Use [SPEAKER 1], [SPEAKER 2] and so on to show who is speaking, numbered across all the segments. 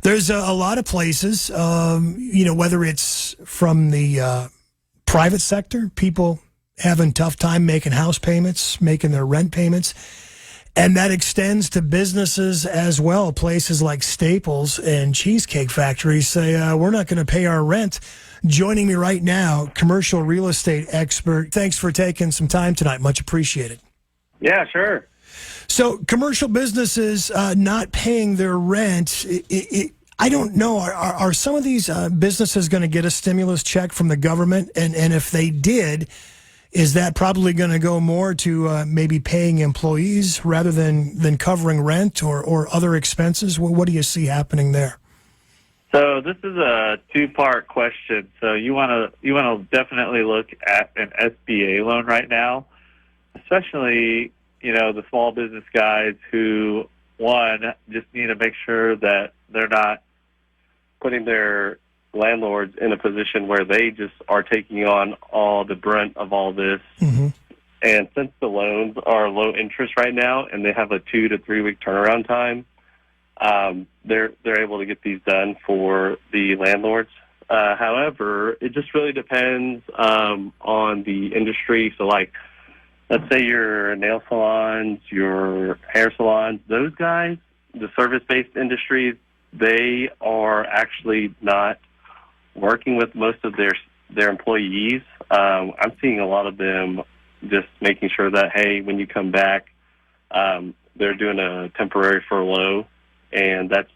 [SPEAKER 1] There's a lot of places, whether it's from the private sector, people having tough time making house payments, making their rent payments, and that extends to businesses as well. Places like Staples and Cheesecake Factory say, we're not going to pay our rent. Joining me right now, commercial real estate expert. Thanks for taking some time tonight. Much appreciated.
[SPEAKER 2] Yeah, sure.
[SPEAKER 1] So commercial businesses not paying their rent, I don't know. Are some of these businesses going to get a stimulus check from the government? And if they did, is that probably going to go more to maybe paying employees rather than covering rent or other expenses? What do you see happening there?
[SPEAKER 2] So this is a two-part question. So you want to definitely look at an SBA loan right now, especially the small business guys who, one, just need to make sure that they're not putting their landlords in a position where they just are taking on all the brunt of all this.
[SPEAKER 1] Mm-hmm.
[SPEAKER 2] And since the loans are low interest right now and they have a 2 to 3 week turnaround time, they're able to get these done for the landlords. However, it just really depends on the industry. So, like, let's say your nail salons, your hair salons, those guys, the service-based industries, they are actually not working with most of their employees. I'm seeing a lot of them just making sure that, hey, when you come back, they're doing a temporary furlough, and that's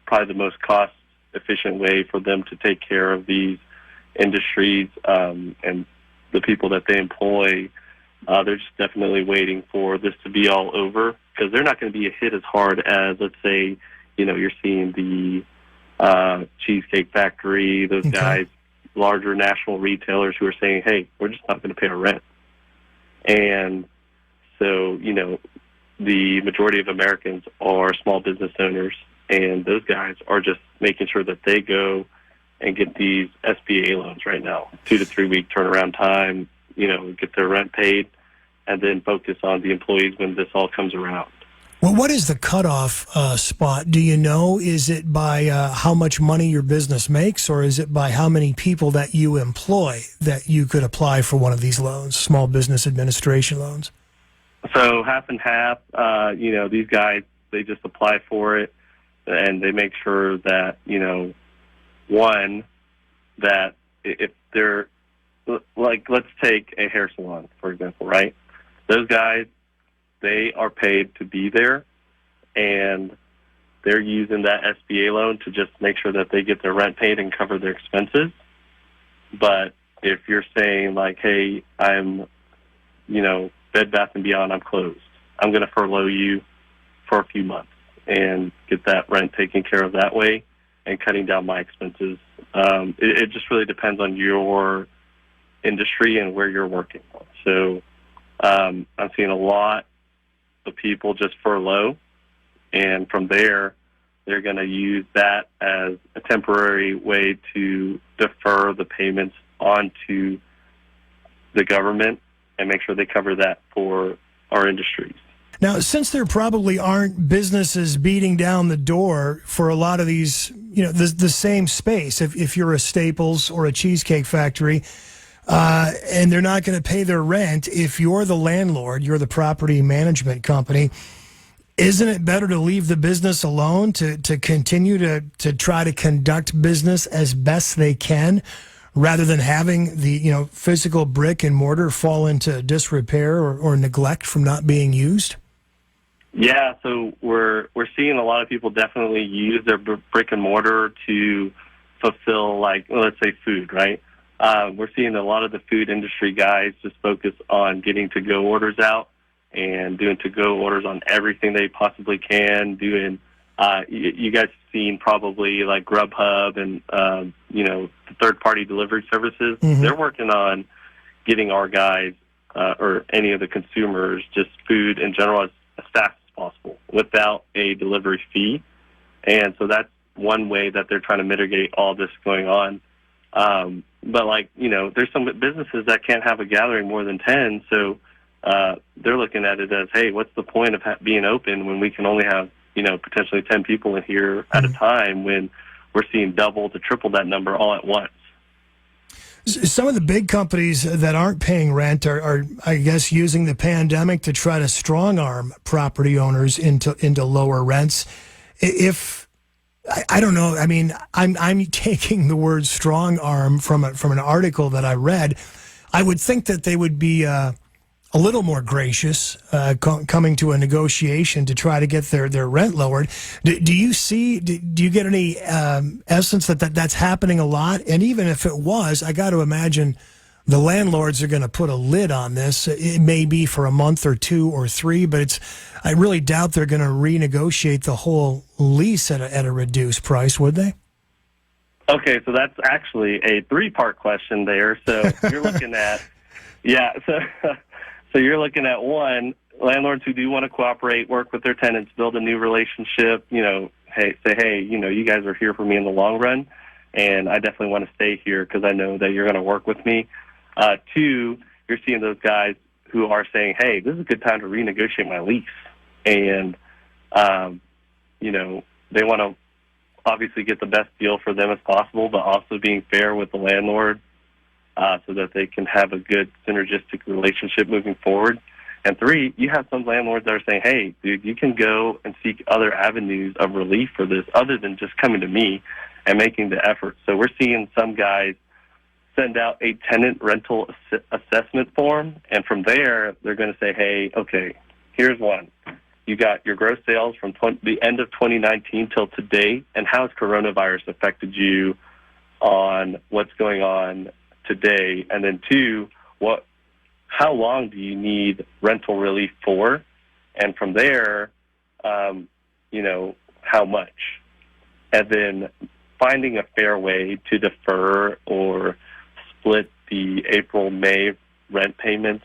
[SPEAKER 2] probably the most cost-efficient way for them to take care of these industries and the people that they employ. They're just definitely waiting for this to be all over because they're not going to be hit as hard as, let's say, you're seeing the Cheesecake Factory, those guys, larger national retailers who are saying, hey, we're just not going to pay our rent. And so, the majority of Americans are small business owners, and those guys are just making sure that they go and get these SBA loans right now, 2 to 3 week turnaround time, get their rent paid, and then focus on the employees when this all comes around.
[SPEAKER 1] Well, what is the cutoff spot? Do you know? Is it by how much money your business makes, or is it by how many people that you employ that you could apply for one of these loans, small business administration loans?
[SPEAKER 2] So half and half, these guys, they just apply for it, and they make sure that, one, that if they're, like, let's take a hair salon, for example, right? Those guys, they are paid to be there, and they're using that SBA loan to just make sure that they get their rent paid and cover their expenses. But if you're saying, like, hey, I'm, Bed Bath & Beyond, I'm closed, I'm going to furlough you for a few months and get that rent taken care of that way and cutting down my expenses. It just really depends on your industry and where you're working. So I'm seeing a lot of people just furlough, and from there, they're going to use that as a temporary way to defer the payments onto the government and make sure they cover that for our industries.
[SPEAKER 1] Now, since there probably aren't businesses beating down the door for a lot of these, the same space, if you're a Staples or a Cheesecake Factory, and they're not going to pay their rent, if you're the landlord, you're the property management company, isn't it better to leave the business alone to continue to try to conduct business as best they can rather than having the physical brick and mortar fall into disrepair or neglect from not being used?
[SPEAKER 2] Yeah, so we're seeing a lot of people definitely use their brick and mortar to fulfill, like, let's say food, right? We're seeing a lot of the food industry guys just focus on getting to-go orders out and doing to-go orders on everything they possibly can, doing, you guys have seen probably like Grubhub and, the third-party delivery services. Mm-hmm. They're working on getting our guys or any of the consumers just food in general as fast as possible without a delivery fee. And so that's one way that they're trying to mitigate all this going on. But, there's some businesses that can't have a gathering more than 10, so they're looking at it as, hey, what's the point of being open when we can only have potentially 10 people in here at a time when we're seeing double to triple that number all at once.
[SPEAKER 1] Some of the big companies that aren't paying rent are, I guess, using the pandemic to try to strong-arm property owners into lower rents. If I don't know, I mean, I'm taking the word strong-arm from an article that I read. I would think that they would be a little more gracious coming to a negotiation to try to get their rent lowered. Do you get any essence that's happening a lot? And even if it was, I got to imagine the landlords are going to put a lid on this. It may be for a month or 2 or 3, but I really doubt they're going to renegotiate the whole lease at a reduced price, would they?
[SPEAKER 2] Okay, so that's actually a 3-part question there. So you're looking at, So you're looking at, one, landlords who do want to cooperate, work with their tenants, build a new relationship, say, you guys are here for me in the long run, and I definitely want to stay here because I know that you're going to work with me. 2, you're seeing those guys who are saying, hey, this is a good time to renegotiate my lease. And, they want to obviously get the best deal for them as possible, but also being fair with the landlord so that they can have a good synergistic relationship moving forward. And 3, you have some landlords that are saying, hey, dude, you can go and seek other avenues of relief for this other than just coming to me and making the effort. So we're seeing some guys send out a tenant rental assessment form, and from there, they're going to say, hey, okay, here's one. You got your gross sales from the end of 2019 till today, and how has coronavirus affected you on what's going on today? And then 2, how long do you need rental relief for? And from there, how much? And then finding a fair way to defer or split the April-May rent payments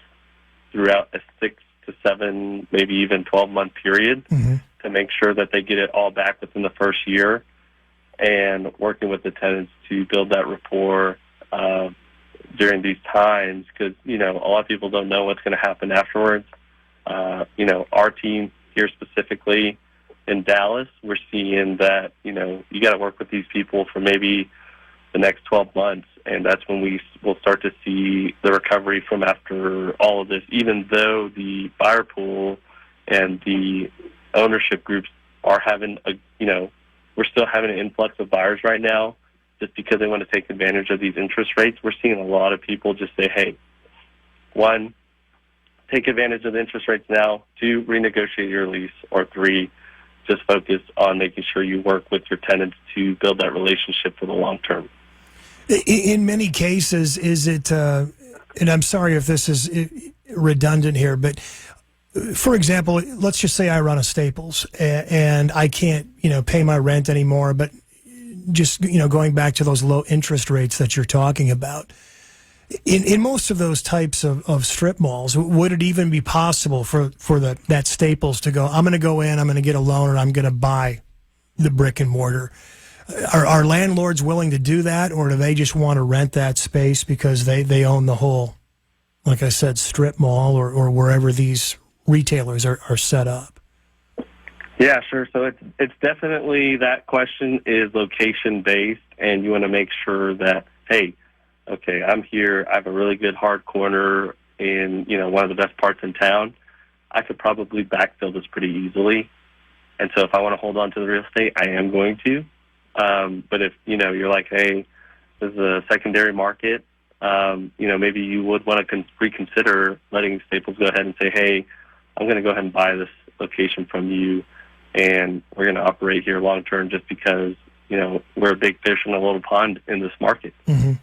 [SPEAKER 2] throughout a 6 to 7, maybe even 12-month period to make sure that they get it all back within the first year, and working with the tenants to build that rapport during these times, because, a lot of people don't know what's going to happen afterwards. Our team here specifically in Dallas, we're seeing that, you got to work with these people for maybe the next 12 months, and that's when we will start to see the recovery from after all of this, even though the buyer pool and the ownership groups are having we're still having an influx of buyers right now just because they want to take advantage of these interest rates. We're seeing a lot of people just say, hey, 1, take advantage of the interest rates now, 2, renegotiate your lease, or 3, just focus on making sure you work with your tenants to build that relationship for the long term.
[SPEAKER 1] In many cases, is it, and I'm sorry if this is redundant here, but for example, let's just say I run a Staples and I can't, pay my rent anymore, but just, going back to those low interest rates that you're talking about, in most of those types of strip malls, would it even be possible for that Staples to go, I'm going to go in, I'm going to get a loan, and I'm going to buy the brick and mortar? Are landlords willing to do that, or do they just want to rent that space because they own the whole, like I said, strip mall or wherever these retailers are set up?
[SPEAKER 2] Yeah, sure. So it's definitely, that question is location based, and you want to make sure that, hey, okay, I'm here, I have a really good hard corner in, one of the best parts in town. I could probably backfill this pretty easily. And so if I want to hold on to the real estate, I am going to. But if, you're like, hey, this is a secondary market, maybe you would want to reconsider letting Staples go ahead and say, hey, I'm going to go ahead and buy this location from you, and we're going to operate here long term just because, we're a big fish in a little pond in this market.
[SPEAKER 1] Mm-hmm.